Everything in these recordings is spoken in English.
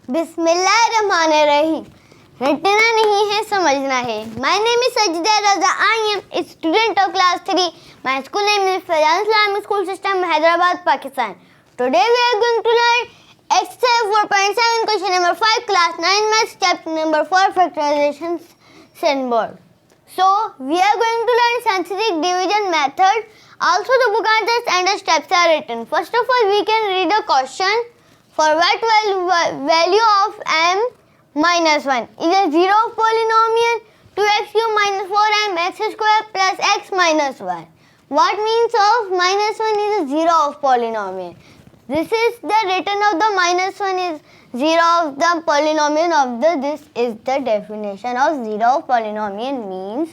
बिस्मिल्लाहिर्रहमानिर्रहीम। रटना नहीं है, समझना है। My name is Sajida Raza. I am a student of class 3। My school name is Faizan Islamic school system, Hyderabad, Pakistan. Today we are going to learn exercise 4.7 question number 5 class 9 maths chapter number 4 factorization Sindh Board. So we are going to learn synthetic division method. Also the book answers and the steps are written. First of all we can read the question. For what value of m minus 1 is a zero of polynomial 2x cube minus 4m x square plus x minus 1. What means of minus 1 is a zero of polynomial? This is the written of the minus 1 is 0 of the polynomial of the, this is the definition of 0 of polynomial means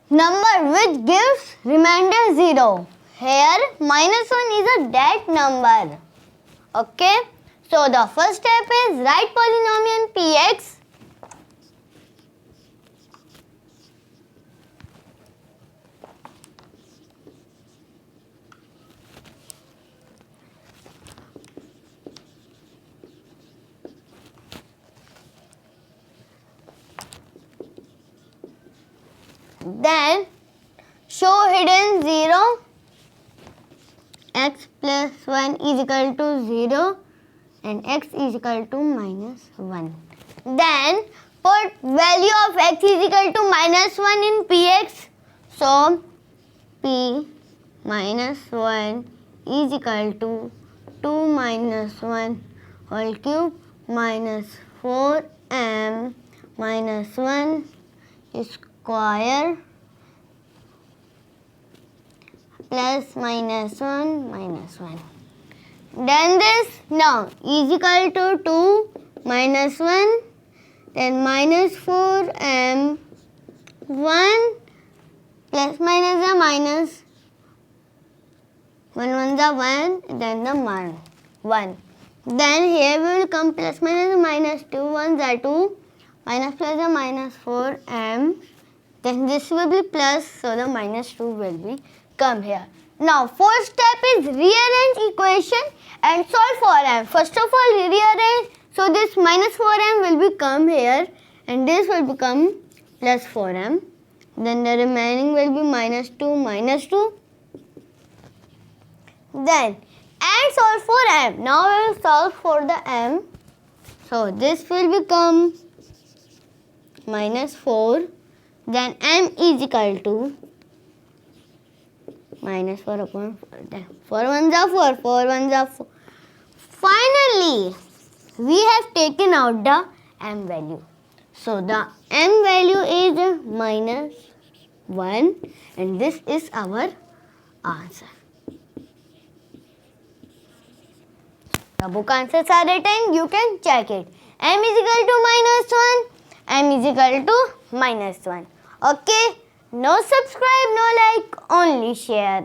number which gives remainder 0. Here minus 1 is a dead number. Okay. So the first step is write polynomial px. Then show hidden 0, x plus 1 is equal to 0 and x is equal to minus 1. Then put value of x is equal to minus 1 in px. So p minus 1 is equal to 2 minus 1 whole cube minus 4m minus 1 square plus minus 1 minus 1. Done this. Now is equal to 2 minus 1 then minus 4m 1 plus minus a minus 1 1 the 1 then the 1. Then here we will come plus minus 2 1 the 2 minus plus a minus 4m. Then this will be plus, so the minus 2 will be come here. Now fourth step is rearrange equation and solve for m. First of all rearrange, so this minus 4m will become here and this will become plus 4m. Then the remaining will be minus 2. Then and solve for m. Now we will solve for the m. So this will become minus 4. Then m is equal to minus 4 upon 4. Then 4 1s are 4, 4 1s are 4. Finally, we have taken out the m value. So the m value is minus 1 and this is our answer. The book answers are written, you can check it. M is equal to minus 1, m is equal to minus 1. Okay, no subscribe, no like, only share.